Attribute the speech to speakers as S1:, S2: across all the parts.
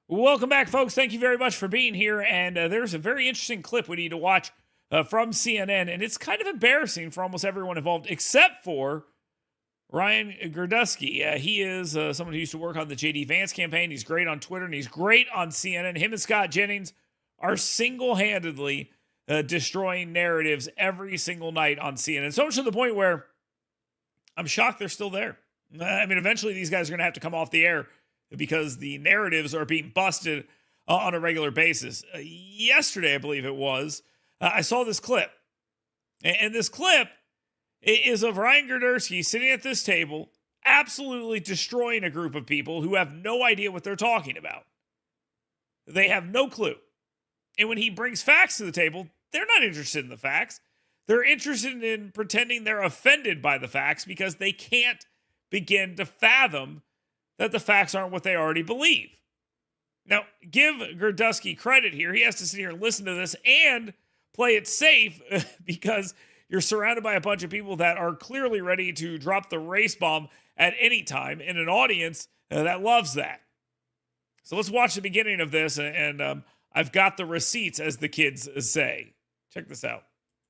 S1: Welcome back, folks. Thank you very much for being here. And there's a very interesting clip we need to watch from CNN. And it's kind of embarrassing for almost everyone involved, except for Ryan Girdusky. He is someone who used to work on the J.D. Vance campaign. He's great on Twitter, and he's great on CNN. Him and Scott Jennings are single-handedly destroying narratives every single night on CNN. So much to the point where I'm shocked they're still there. I mean, eventually these guys are going to have to come off the air because the narratives are being busted on a regular basis. Yesterday, I believe it was, I saw this clip. And this clip is of Ryan Girdusky sitting at this table, absolutely destroying a group of people who have no idea what they're talking about. They have no clue. And when he brings facts to the table, they're not interested in the facts. They're interested in pretending they're offended by the facts because they can't begin to fathom that the facts aren't what they already believe. Now, give Girdusky credit here. He has to sit here and listen to this and play it safe because you're surrounded by a bunch of people that are clearly ready to drop the race bomb at any time in an audience that loves that. So let's watch the beginning of this, and I've got the receipts, as the kids say. Check this out.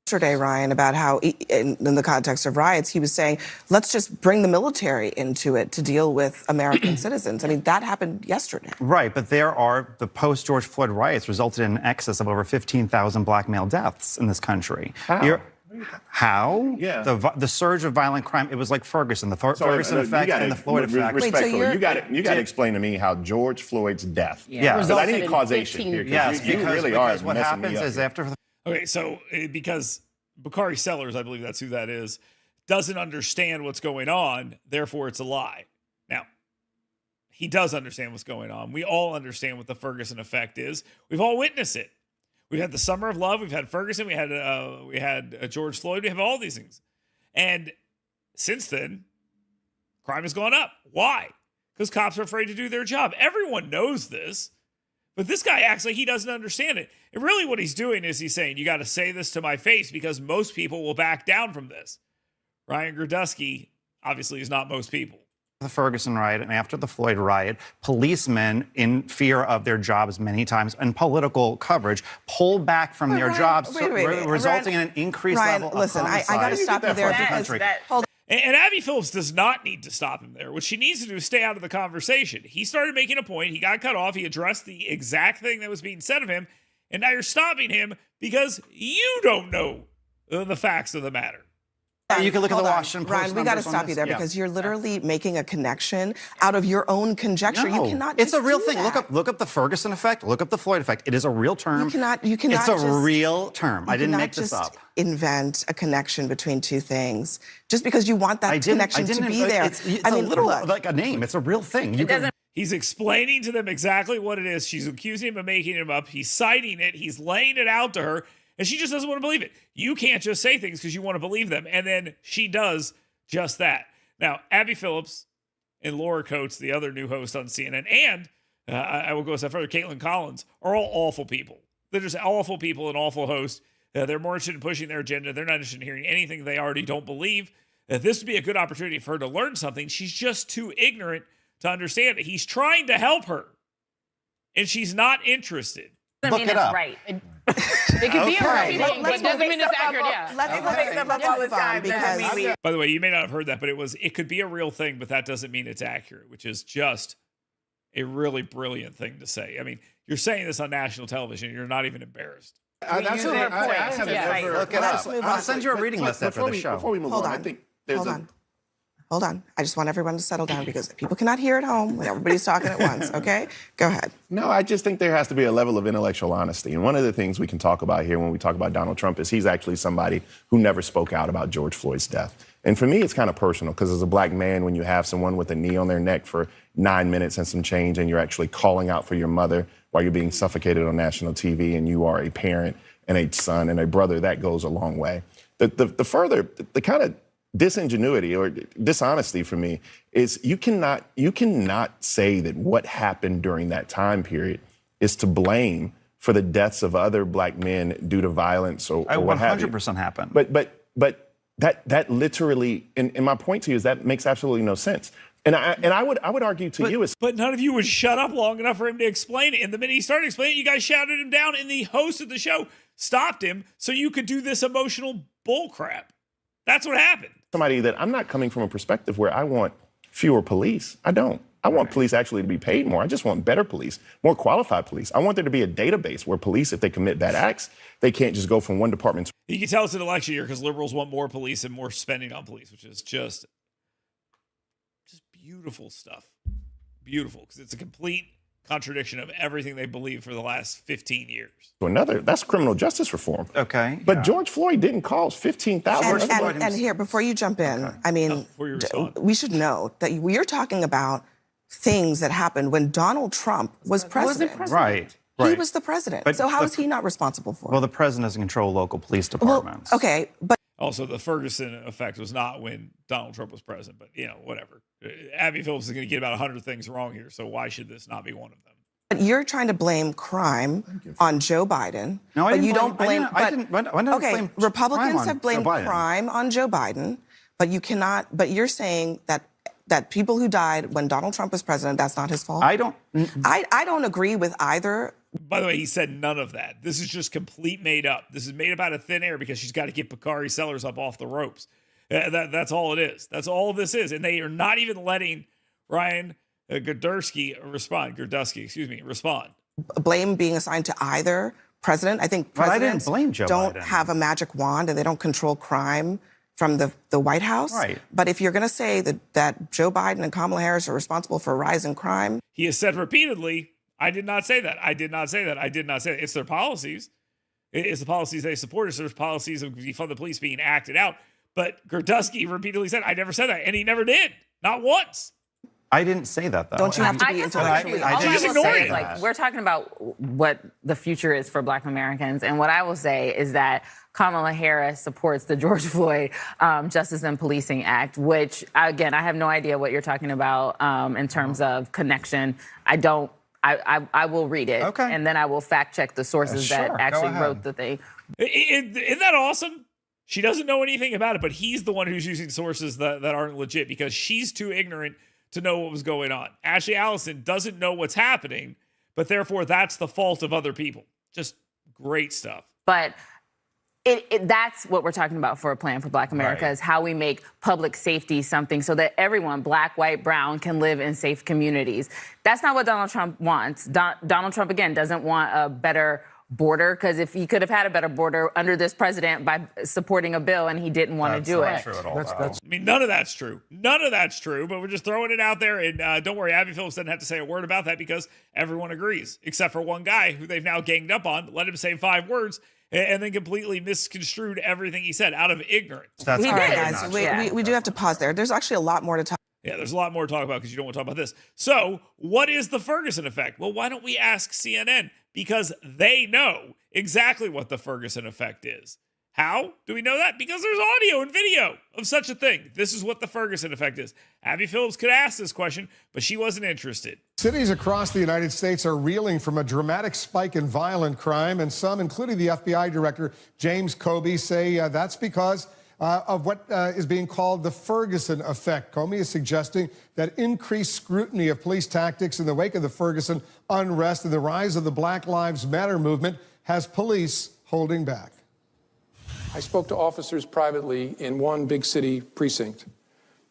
S2: Yesterday, Ryan, about how, in the context of riots, he was saying, let's just bring the military into it to deal with American citizens. I mean, that happened yesterday.
S3: Right, but the post-George Floyd riots resulted in an excess of over 15,000 black male deaths in this country. How?
S4: Yeah.
S3: The surge of violent crime, it was like Ferguson, the Ferguson Effect and the Floyd Effect.
S4: Respectfully, you got to explain to me how George Floyd's death.
S3: Yeah.
S4: Because I need causation here.
S3: Yes,
S4: you really are
S3: because what happens is after...
S1: Okay, so because Bakari Sellers, I believe that's who that is, doesn't understand what's going on, therefore it's a lie. Now, he does understand what's going on. We all understand what the Ferguson Effect is. We've all witnessed it. We've had the Summer of Love. We've had Ferguson. We had George Floyd. We have all these things. And since then, crime has gone up. Why? Because cops are afraid to do their job. Everyone knows this. But this guy acts like he doesn't understand it. And really what he's doing is he's saying, you got to say this to my face because most people will back down from this. Ryan Girdusky obviously is not most people.
S3: The Ferguson riot and after the Floyd riot, policemen, in fear of their jobs many times and political coverage, pull back from their jobs, resulting in an increased level of homicide.
S2: Listen, I got to stop you there because... Hold on.
S1: And Abby Phillips does not need to stop him there. What she needs to do is stay out of the conversation. He started making a point. He got cut off. He addressed the exact thing that was being said of him. And now you're stopping him because you don't know the facts of the matter.
S3: You can look at the Washington Post.
S2: Ryan, we got to stop you there because you're literally making a connection out of your own conjecture.
S3: No,
S2: you cannot.
S3: It's a real thing. Look up the Ferguson Effect. Look up the Floyd Effect. It is a real term.
S2: You cannot.
S3: It's a real term. I didn't make this up.
S2: Invent a connection between two things just because you want that connection to be there.
S3: It's a little like a name. It's a real thing.
S1: He's explaining to them exactly what it is. She's accusing him of making him up. He's citing it. He's laying it out to her. And she just doesn't want to believe it. You can't just say things because you want to believe them. And then she does just that. Now, Abby Phillips and Laura Coates, the other new host on CNN, and I will go a step further, Caitlin Collins, are all awful people. They're just awful people and awful hosts. They're more interested in pushing their agenda. They're not interested in hearing anything they already don't believe. This would be a good opportunity for her to learn something. She's just too ignorant to understand it. He's trying to help her, and she's not interested.
S5: Doesn't mean it's right. It could be a right, but doesn't mean it's accurate. Yeah.
S2: Let's make them up all the time because.
S1: By the way, you may not have heard that, but it could be a real thing, but that doesn't mean it's accurate, which is just a really brilliant thing to say. I mean, you're saying this on national television. You're not even embarrassed.
S4: That's
S5: her point.
S4: Look it up.
S3: I'll send you a reading list after the show.
S4: Before we move on, I think there's
S2: Hold on. I just want everyone to settle down because people cannot hear at home when everybody's talking at once, okay? Go ahead.
S4: No, I just think there has to be a level of intellectual honesty. And one of the things we can talk about here when we talk about Donald Trump is he's actually somebody who never spoke out about George Floyd's death. And for me, it's kind of personal because as a black man, when you have someone with a knee on their neck for 9 minutes and some change and you're actually calling out for your mother while you're being suffocated on national TV and you are a parent and a son and a brother, that goes a long way. The kind of disingenuity or dishonesty for me is you cannot say that what happened during that time period is to blame for the deaths of other black men due to violence or what have you.
S3: 100% happened.
S4: But that literally, and my point to you is that makes absolutely no sense. And I would argue to you,
S1: but none of you would shut up long enough for him to explain it. And the minute he started explaining it, you guys shouted him down, and the host of the show stopped him so you could do this emotional bull crap. That's what happened.
S4: Somebody that I'm not coming from a perspective where I want fewer police. I don't. I want police actually to be paid more. I just want better police, more qualified police. I want there to be a database where police, if they commit bad acts, they can't just go from one department.
S1: You can tell it's an election year because liberals want more police and more spending on police, which is just beautiful stuff. Beautiful, because it's a complete contradiction of everything they believe for the last 15 years.
S4: That's criminal justice reform.
S3: Okay.
S4: But George Floyd didn't cause 15,000.
S2: And here, before you jump in, I mean, we should know that you're talking about things that happened when Donald Trump was president.
S3: Right.
S2: He was the president. So how is he not responsible for it?
S3: Well, the president doesn't control local police departments.
S2: Well, okay, but
S1: also, the Ferguson effect was not when Donald Trump was president, but, whatever. Abby Phillips is going to get about 100 things wrong here, so why should this not be one of them?
S2: But you're trying to blame crime on Joe Biden.
S3: No,
S2: but you don't blame.
S3: Okay,
S2: Republicans have blamed crime on Joe Biden, but you cannot. But you're saying that people who died when Donald Trump was president, that's not his fault.
S3: I
S2: don't agree with either.
S1: By the way, he said none of that. This is just complete made up. This is made up out of thin air because she's got to get Bakari Sellers up off the ropes. That's all it is. That's all this is. And they are not even letting Ryan Girdusky respond.
S2: Blame being assigned to either president. I think presidents don't have a magic wand and they don't control crime from the White House.
S3: Right.
S2: But if you're going to say that Joe Biden and Kamala Harris are responsible for a rise in crime.
S1: He has said repeatedly, I did not say that. I did not say that. I did not say that. It's their policies. It's the policies they support. It's their policies of defund the police being acted out. But Girdusky repeatedly said, I never said that. And he never did. Not once.
S3: I didn't say that, though.
S2: Don't you have to be intellectually
S5: honest? We're talking about what the future is for Black Americans. And what I will say is that Kamala Harris supports the George Floyd Justice and Policing Act, which, again, I have no idea what you're talking about in terms of connection. I will read it, and then I will fact-check the sources that actually wrote the thing.
S1: Isn't that awesome? She doesn't know anything about it, but he's the one who's using sources that aren't legit because she's too ignorant to know what was going on. Ashley Allison doesn't know what's happening, but therefore that's the fault of other people. Just great stuff.
S5: But that's what we're talking about for a plan for Black America is how we make public safety something so that everyone, Black, white, brown, can live in safe communities. That's not what Donald Trump wants. Donald Trump, again, doesn't want a better border because if he could have had a better border under this president by supporting a bill and he didn't want to do it.
S3: True at all,
S1: I mean, none of that's true. None of that's true, but we're just throwing it out there. And don't worry, Abby Phillips doesn't have to say a word about that because everyone agrees, except for one guy who they've now ganged up on, let him say 5 words, and then completely misconstrued everything he said out of ignorance.
S2: All right, guys, we do have to pause there. There's actually a lot more to talk.
S1: Yeah, there's a lot more to talk about because you don't want to talk about this. So, what is the Ferguson effect? Well, why don't we ask CNN? Because they know exactly what the Ferguson effect is. How do we know that? Because there's audio and video of such a thing. This is what the Ferguson effect is. Abby Phillips could ask this question, but she wasn't interested.
S6: Cities across the United States are reeling from a dramatic spike in violent crime, and some, including the FBI director James Comey, say that's because of what is being called the Ferguson effect. Comey is suggesting that increased scrutiny of police tactics in the wake of the Ferguson unrest and the rise of the Black Lives Matter movement has police holding back.
S7: I spoke to officers privately in one big city precinct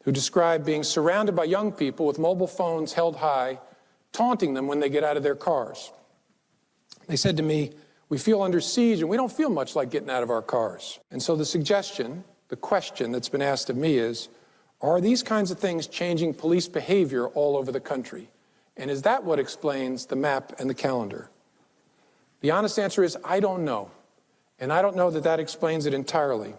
S7: who described being surrounded by young people with mobile phones held high, taunting them when they get out of their cars. They said to me, "We feel under siege and we don't feel much like getting out of our cars." And so the question that's been asked of me is, are these kinds of things changing police behavior all over the country? And is that what explains the map and the calendar? The honest answer is, I don't know. And I don't know that that explains it entirely.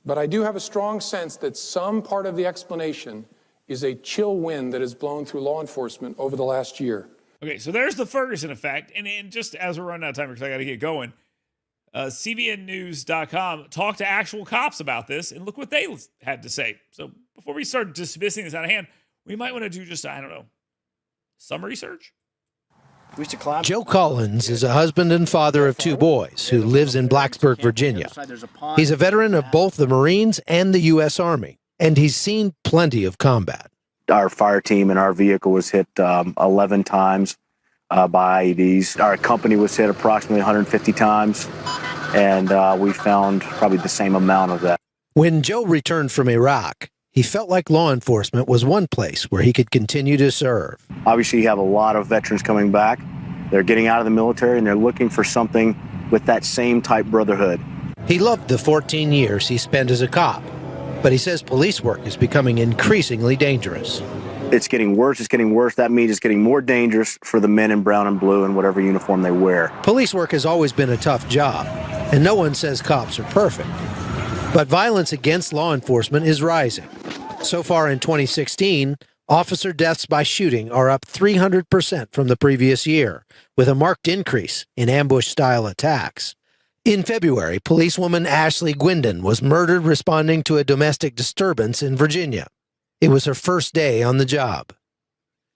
S7: But I do have a strong sense that some part of the explanation is a chill wind that has blown through law enforcement over the last year.
S1: Okay, so there's the Ferguson effect. And just as we're running out of time, because I got to get going, CBNnews.com talked to actual cops about this, and look what they had to say. So before we start dismissing this out of hand, we might want to do just, some research.
S8: Joe Collins is a husband and father of 2 boys who lives in Blacksburg, Virginia. He's a veteran of both the Marines and the U.S. Army, and he's seen plenty of combat.
S9: our fire team and our vehicle was hit 11 times by IEDs. Our company was hit approximately 150 times, and we found probably the same amount of that.
S8: When Joe returned from Iraq, he felt like law enforcement was one place where he could continue to serve.
S9: Obviously, you have a lot of veterans coming back. They're getting out of the military, and they're looking for something with that same type brotherhood.
S8: He loved the 14 years he spent as a cop, but he says police work is becoming increasingly dangerous.
S9: It's getting worse. It's getting worse. That means it's getting more dangerous for the men in brown and blue and whatever uniform they wear.
S8: Police work has always been a tough job, and no one says cops are perfect. But violence against law enforcement is rising. So far in 2016, officer deaths by shooting are up 300% from the previous year, with a marked increase in ambush-style attacks. In February, policewoman Ashley Gwindon was murdered responding to a domestic disturbance in Virginia. It was her first day on the job.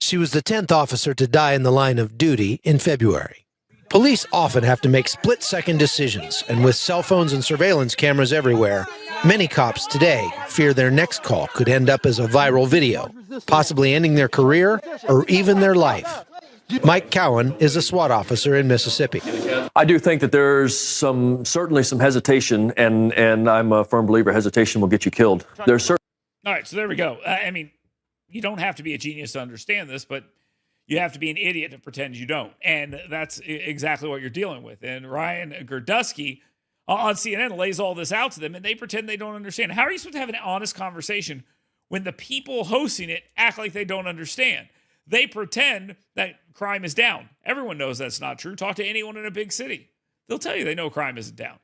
S8: She was the 10th officer to die in the line of duty in February. Police often have to make split-second decisions, and with cell phones and surveillance cameras everywhere, many cops today fear their next call could end up as a viral video, possibly ending their career or even their life. Mike Cowan is a SWAT officer in Mississippi.
S10: I do think that there's certainly some hesitation, and I'm a firm believer hesitation will get you killed.
S1: All right, so there we go. I mean, you don't have to be a genius to understand this, but you have to be an idiot to pretend you don't. And that's exactly what you're dealing with. And Ryan Girdusky on CNN lays all this out to them, and they pretend they don't understand. How are you supposed to have an honest conversation when the people hosting it act like they don't understand? They pretend that crime is down. Everyone knows that's not true. Talk to anyone in a big city. They'll tell you they know crime isn't down.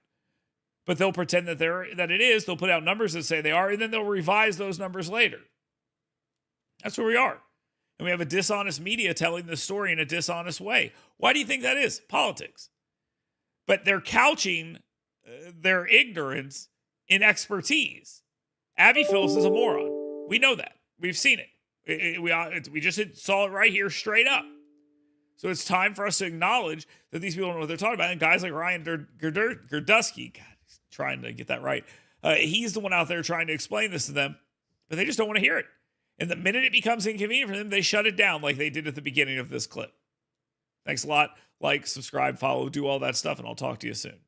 S1: But they'll pretend that it is. They'll put out numbers that say they are, and then they'll revise those numbers later. That's where we are. And we have a dishonest media telling the story in a dishonest way. Why do you think that is? Politics. But they're couching their ignorance in expertise. Abby Phillips is a moron. We know that. We've seen it. We just saw it right here straight up. So it's time for us to acknowledge that these people don't know what they're talking about. And guys like Ryan Girdusky, God, he's trying to get that right. He's the one out there trying to explain this to them, but they just don't want to hear it. And the minute it becomes inconvenient for them, they shut it down like they did at the beginning of this clip. Thanks a lot. Like, subscribe, follow, do all that stuff, and I'll talk to you soon.